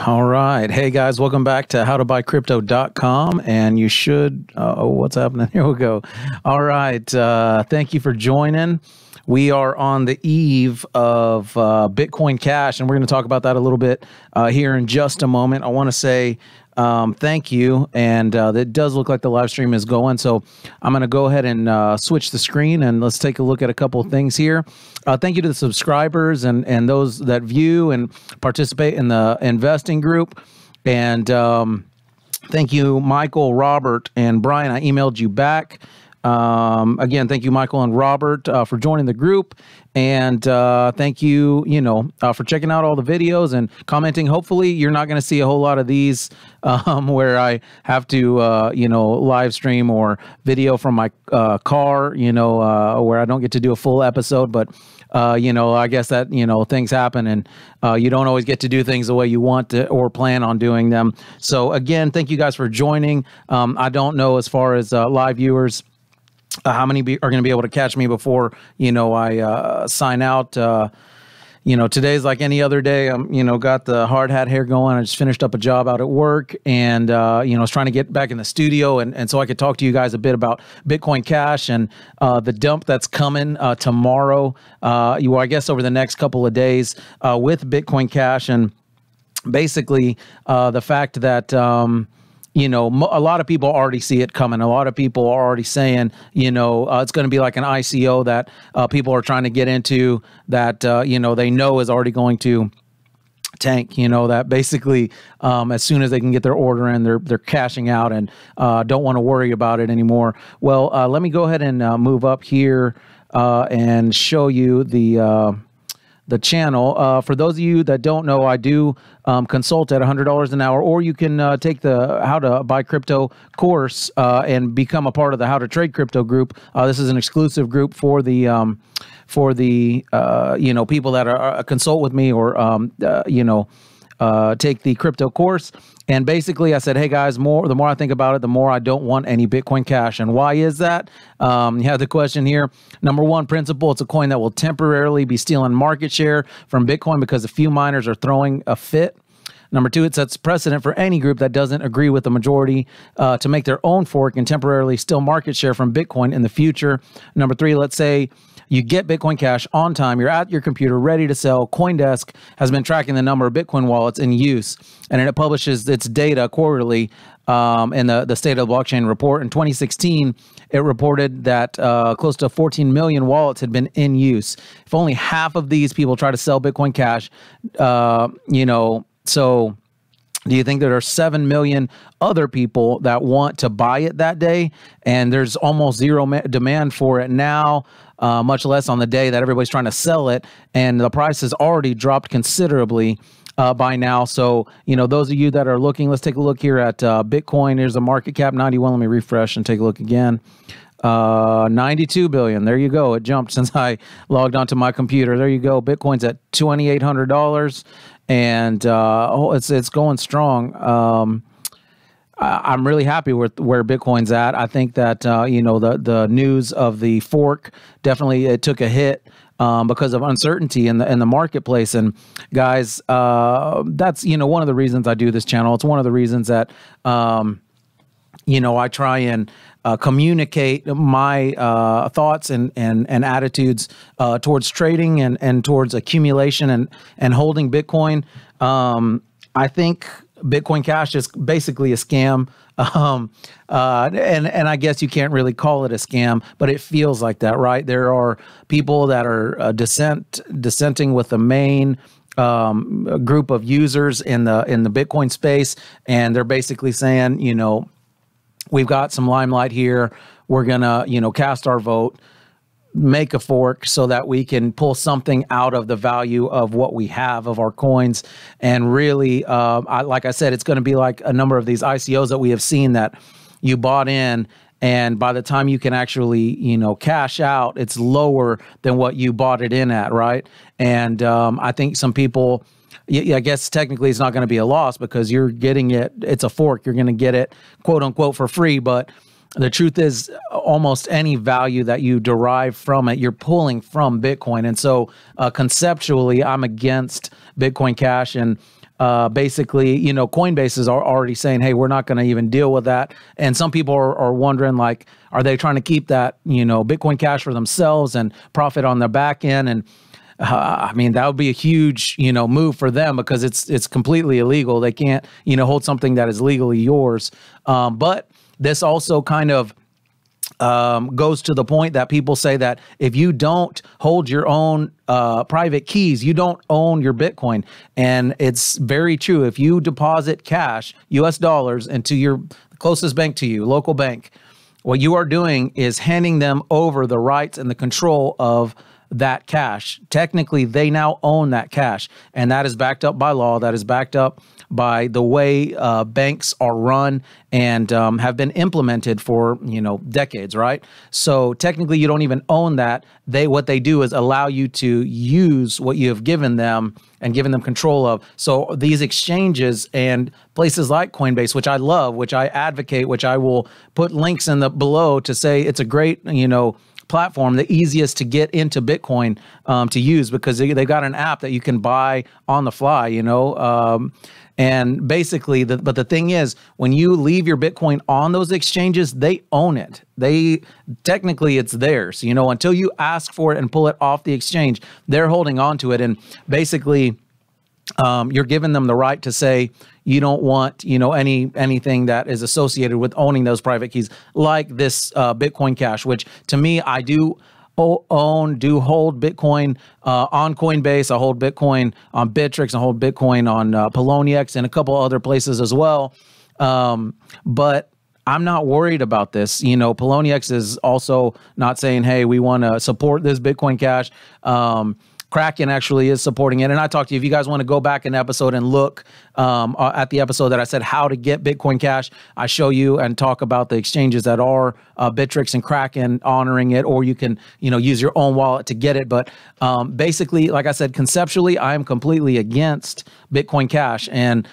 All right. Hey guys, welcome back to howtobuycrypto.com. And you should, oh, what's happening? Here we go. All right. Thank you for joining. We are on the eve of Bitcoin Cash, and we're going to talk about that a little bit here in just a moment. I want to say thank you, and it does look like the live stream is going, so I'm going to go ahead and switch the screen, and let's take a look at a couple of things here. Thank you to the subscribers and those that view and participate in the investing group, and thank you, Michael, Robert, and Brian. I emailed you back. Again, thank you, Michael and Robert, for joining the group. And thank you, for checking out all the videos and commenting. Hopefully, you're not going to see a whole lot of these where I have to, live stream or video from my car, where I don't get to do a full episode. But, I guess that, things happen and you don't always get to do things the way you want to or plan on doing them. So, again, thank you guys for joining. I don't know as far as live viewers, how many are going to be able to catch me before, I sign out. Today's like any other day. I'm, got the hard hat hair going. I just finished up a job out at work and, I was trying to get back in the studio and so I could talk to you guys a bit about Bitcoin Cash and the dump that's coming tomorrow, I guess over the next couple of days with Bitcoin Cash. And basically the fact that, a lot of people already see it coming. A lot of people are already saying, it's going to be like an ICO that people are trying to get into that, they know is already going to tank, that basically as soon as they can get their order in, they're cashing out and don't want to worry about it anymore. Well, let me go ahead and move up here and show you the channel. For those of you that don't know, I do consult at $100 an hour, or you can take the How to Buy Crypto course and become a part of the How to Trade Crypto group. This is an exclusive group for the people that are consult with me or take the crypto course. And basically I said, hey guys, the more I think about it, the more I don't want any Bitcoin Cash. And why is that? You have the question here. Number one principle, it's a coin that will temporarily be stealing market share from Bitcoin because a few miners are throwing a fit. Number two, it sets precedent for any group that doesn't agree with the majority to make their own fork and temporarily steal market share from Bitcoin in the future. Number three, let's say you get Bitcoin Cash on time, you're at your computer ready to sell. CoinDesk has been tracking the number of Bitcoin wallets in use, and it publishes its data quarterly in the State of the Blockchain report. In 2016, it reported that close to 14 million wallets had been in use. If only half of these people try to sell Bitcoin Cash, so do you think there are 7 million other people that want to buy it that day? And there's almost zero demand for it now, much less on the day that everybody's trying to sell it. And the price has already dropped considerably by now. So, those of you that are looking, let's take a look here at Bitcoin. Here's the market cap, 91. Let me refresh and take a look again. 92 billion. There you go. It jumped since I logged onto my computer. There you go. Bitcoin's at $2,800. And it's going strong. I'm really happy with where Bitcoin's at. I think that the news of the fork definitely it took a hit because of uncertainty in the marketplace. And guys, that's one of the reasons I do this channel. It's one of the reasons that I try and communicate my thoughts and attitudes towards trading and towards accumulation and holding Bitcoin. I think Bitcoin Cash is basically a scam. And I guess you can't really call it a scam, but it feels like that, right? There are people that are dissenting with the main group of users in the Bitcoin space, and they're basically saying, we've got some limelight here. We're going to, cast our vote, make a fork so that we can pull something out of the value of what we have of our coins. And really, like I said, it's going to be like a number of these ICOs that we have seen that you bought in, and by the time you can actually, cash out, it's lower than what you bought it in at, right? And I think some people... I guess technically it's not going to be a loss because you're getting it. It's a fork. You're going to get it, quote unquote, for free. But the truth is almost any value that you derive from it, you're pulling from Bitcoin. And so conceptually, I'm against Bitcoin Cash. And basically, Coinbase is already saying, hey, we're not going to even deal with that. And some people are wondering, like, are they trying to keep that, Bitcoin Cash for themselves and profit on the back end? And I mean, that would be a huge, move for them, because it's completely illegal. They can't, hold something that is legally yours. But this also kind of goes to the point that people say that if you don't hold your own private keys, you don't own your Bitcoin. And it's very true. If you deposit cash, US dollars, into your closest bank to you, local bank, what you are doing is handing them over the rights and the control of that cash. Technically, they now own that cash, and that is backed up by law. That is backed up by the way banks are run and have been implemented for decades, right? So technically, you don't even own that. What they do is allow you to use what you have given them and given them control of. So these exchanges and places like Coinbase, which I love, which I advocate, which I will put links in the below to say it's a great platform, the easiest to get into Bitcoin to use, because they've got an app that you can buy on the fly, and basically, but the thing is, when you leave your Bitcoin on those exchanges, they own it. Technically, it's theirs, until you ask for it and pull it off the exchange, they're holding on to it. And basically, you're giving them the right to say you don't want, anything that is associated with owning those private keys, like this Bitcoin Cash, which to me, I do hold Bitcoin on Coinbase. I hold Bitcoin on Bittrex. I hold Bitcoin on Poloniex and a couple other places as well. But I'm not worried about this. Poloniex is also not saying, hey, we want to support this Bitcoin Cash. Kraken actually is supporting it. And I talked to you, if you guys want to go back in the episode and look at the episode that I said how to get Bitcoin Cash, I show you and talk about the exchanges that are Bittrex and Kraken honoring it, or you can, use your own wallet to get it. But basically, like I said, conceptually, I am completely against Bitcoin Cash. And,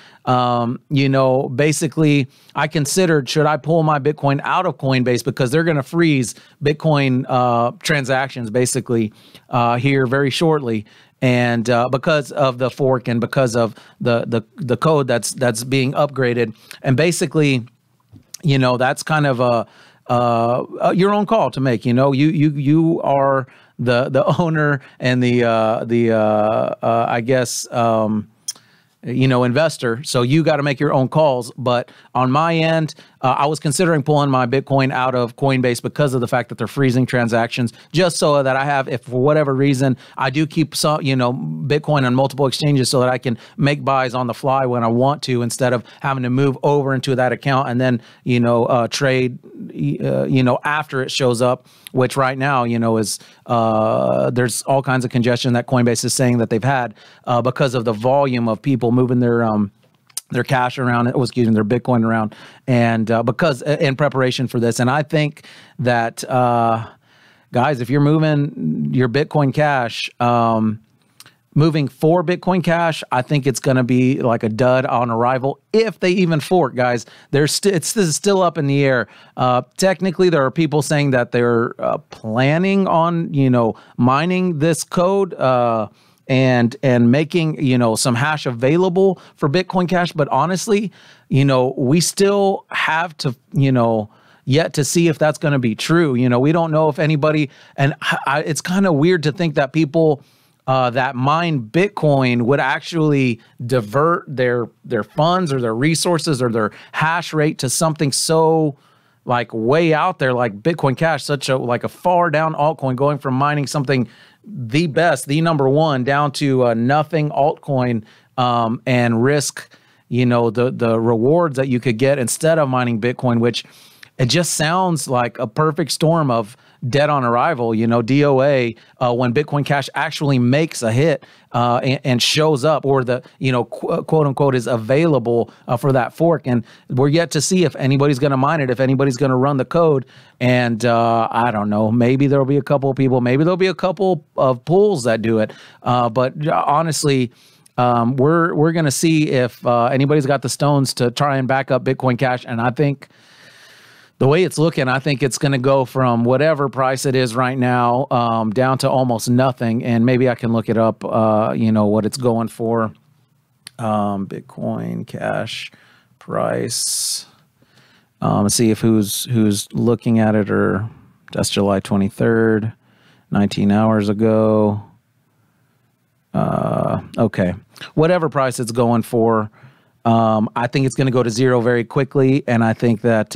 basically, I considered, should I pull my Bitcoin out of Coinbase, because they're going to freeze Bitcoin transactions basically here very shortly. And because of the fork and because of the code that's being upgraded. And basically, that's kind of your own call to make. You are the owner and the I guess investor. So you got to make your own calls. But on my end, I was considering pulling my Bitcoin out of Coinbase because of the fact that they're freezing transactions, just so that I have, if for whatever reason, I do keep some, Bitcoin on multiple exchanges so that I can make buys on the fly when I want to, instead of having to move over into that account and then, trade, after it shows up, which right now, is there's all kinds of congestion that Coinbase is saying that they've had because of the volume of people moving their cash around, their Bitcoin around, and because in preparation for this. And I think that, guys, if you're moving your Bitcoin Cash, moving for Bitcoin Cash, I think it's going to be like a dud on arrival if they even fork, guys. This is still up in the air. Technically, there are people saying that they're planning on, mining this code and making, some hash available for Bitcoin Cash. But honestly, we still have to, yet to see if that's going to be true. We don't know if anybody, and it's kind of weird to think that people that mine Bitcoin would actually divert their funds or their resources or their hash rate to something so like way out there, like Bitcoin Cash, such a far down altcoin, going from mining something the best, the number one, down to nothing altcoin, and risk, the rewards that you could get instead of mining Bitcoin, which it just sounds like a perfect storm of dead on arrival, DOA, when Bitcoin Cash actually makes a hit and shows up, or the, quote unquote, is available for that fork. And we're yet to see if anybody's going to mine it, if anybody's going to run the code. And I don't know, maybe there'll be a couple of people, maybe there'll be a couple of pools that do it. But honestly, we're going to see if anybody's got the stones to try and back up Bitcoin Cash. And I think the way it's looking, I think it's going to go from whatever price it is right now down to almost nothing. And maybe I can look it up, what it's going for. Bitcoin Cash price. Let's see if who's looking at it, or that's July 23rd, 19 hours ago. Okay. Whatever price it's going for, I think it's going to go to zero very quickly. And I think that,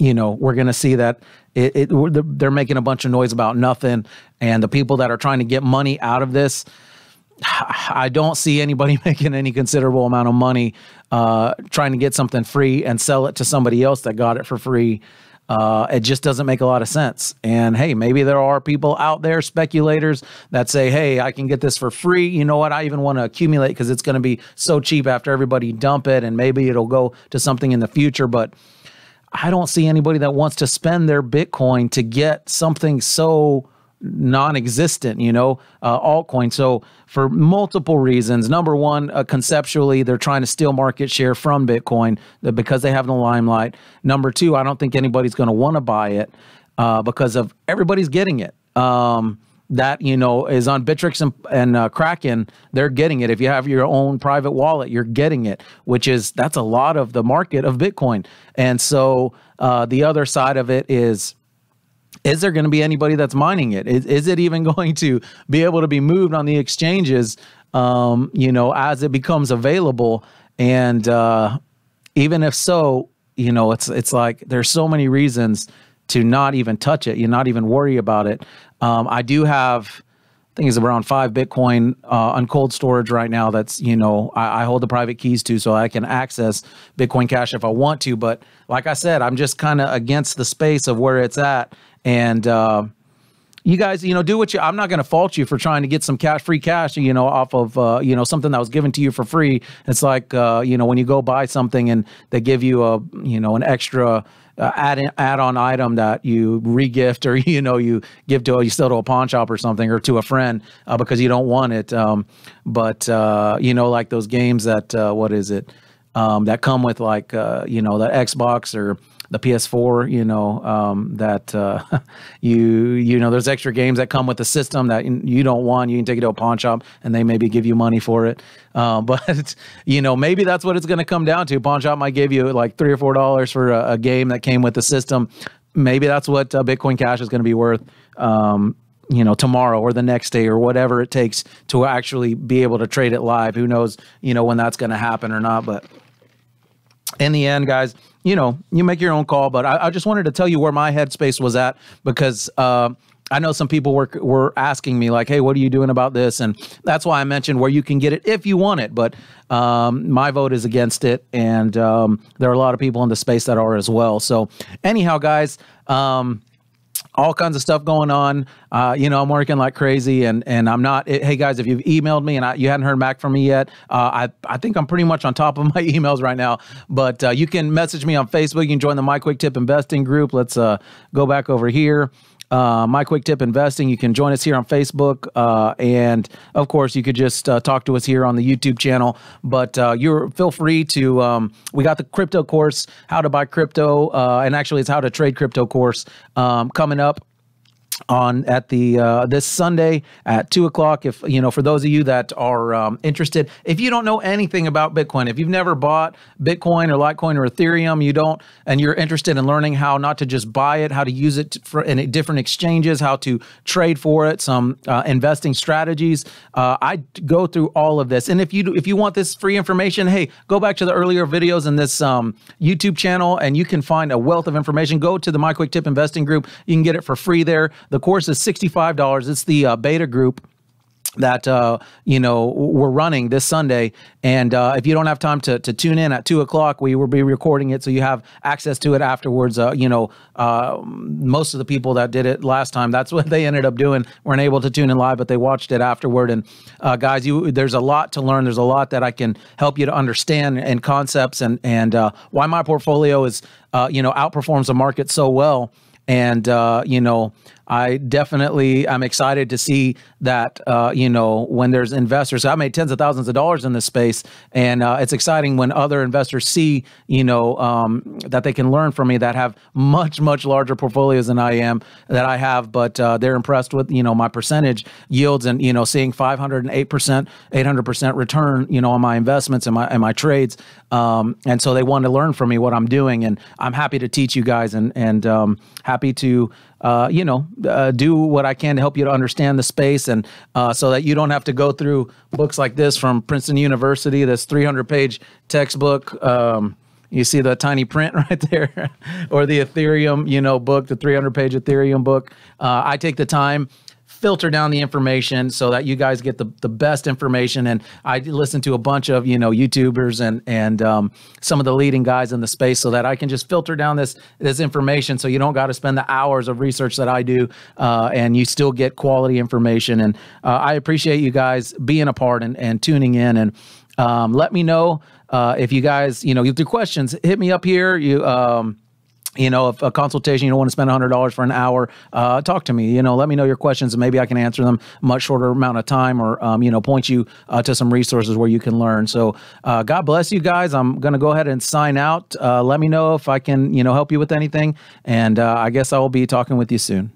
we're going to see that they're making a bunch of noise about nothing. And the people that are trying to get money out of this, I don't see anybody making any considerable amount of money trying to get something free and sell it to somebody else that got it for free. It just doesn't make a lot of sense. And hey, maybe there are people out there, speculators, that say, hey, I can get this for free. You know what? I even want to accumulate because it's going to be so cheap after everybody dump it, and maybe it'll go to something in the future. But I don't see anybody that wants to spend their Bitcoin to get something so non-existent, altcoin. So for multiple reasons, number one, conceptually, they're trying to steal market share from Bitcoin because they have the limelight. Number two, I don't think anybody's going to want to buy it because of everybody's getting it. That, is on Bittrex and Kraken, they're getting it. If you have your own private wallet, you're getting it, that's a lot of the market of Bitcoin. And so the other side of it is there going to be anybody that's mining it? Is it even going to be able to be moved on the exchanges, as it becomes available? And even if so, it's like there's so many reasons to not even touch it. You not even worry about it. I do have, I think it's around 5 Bitcoin on cold storage right now. That's, I hold the private keys to, so I can access Bitcoin Cash if I want to. But like I said, I'm just kind of against the space of where it's at. And you guys, do what I'm not going to fault you for trying to get some free cash, off of, something that was given to you for free. It's like, when you go buy something and they give you an extra add-on item that you regift, or, you sell to a pawn shop or something, or to a friend because you don't want it. But like those games that, what is it? That come with like, the Xbox or the PS4, there's extra games that come with the system that you don't want. You can take it to a pawn shop and they maybe give you money for it. But, maybe that's what it's going to come down to. Pawn shop might give you like $3 or $4 for a game that came with the system. Maybe that's what Bitcoin Cash is going to be worth, tomorrow or the next day or whatever it takes to actually be able to trade it live. Who knows, when that's going to happen or not. But in the end, guys, you make your own call. But I just wanted to tell you where my headspace was at, because I know some people were asking me like, hey, what are you doing about this? And that's why I mentioned where you can get it if you want it. But my vote is against it. And there are a lot of people in the space that are as well. So anyhow, guys, all kinds of stuff going on. I'm working like crazy, and I'm not. Hey guys, if you've emailed me and you hadn't heard back from me yet, I think I'm pretty much on top of my emails right now. But you can message me on Facebook. You can join the My Quick Tip Investing group. Let's go back over here. My Quick Tip Investing. You can join us here on Facebook, and of course, you could just talk to us here on the YouTube channel. But feel free to. We got the crypto course, how to buy crypto, and actually, it's how to trade crypto course coming up at the this Sunday at 2:00. If for those of you that are interested, if you don't know anything about Bitcoin, if you've never bought Bitcoin or Litecoin or Ethereum, and you're interested in learning how not to just buy it, how to use it in different exchanges, how to trade for it, some investing strategies, I go through all of this. And if you want this free information, hey, go back to the earlier videos in this YouTube channel, and you can find a wealth of information. Go to the My Quick Tip Investing group. You can get it for free there. The course is $65. It's the beta group that we're running this Sunday. And if you don't have time to tune in at 2:00, we will be recording it so you have access to it afterwards. Most of the people that did it last time, that's what they ended up doing. Weren't able to tune in live, but they watched it afterward. And guys, there's a lot to learn. There's a lot that I can help you to understand, and concepts, and why my portfolio is outperforms the market so well. And I definitely am excited to see that, when there's investors. I made tens of thousands of dollars in this space, and it's exciting when other investors see, that they can learn from me that have much, much larger portfolios than I have, but they're impressed with, my percentage yields and, seeing 508%, 800% return, on my investments and my trades. And so they want to learn from me what I'm doing, and I'm happy to teach you guys and happy to, do what I can to help you to understand the space, and so that you don't have to go through books like this from Princeton University, this 300-page textbook. You see the tiny print right there, or the Ethereum, book, the 300-page Ethereum book. I take the time, filter down the information so that you guys get the best information. And I listen to a bunch of, YouTubers and some of the leading guys in the space so that I can just filter down this information so you don't got to spend the hours of research that I do, and you still get quality information. And I appreciate you guys being a part and tuning in. And let me know if you guys, you do questions, hit me up here. If a consultation, you don't want to spend $100 for an hour, talk to me, let me know your questions and maybe I can answer them much shorter amount of time, or, point you to some resources where you can learn. So God bless you guys. I'm going to go ahead and sign out. Let me know if I can, help you with anything. And I guess I will be talking with you soon.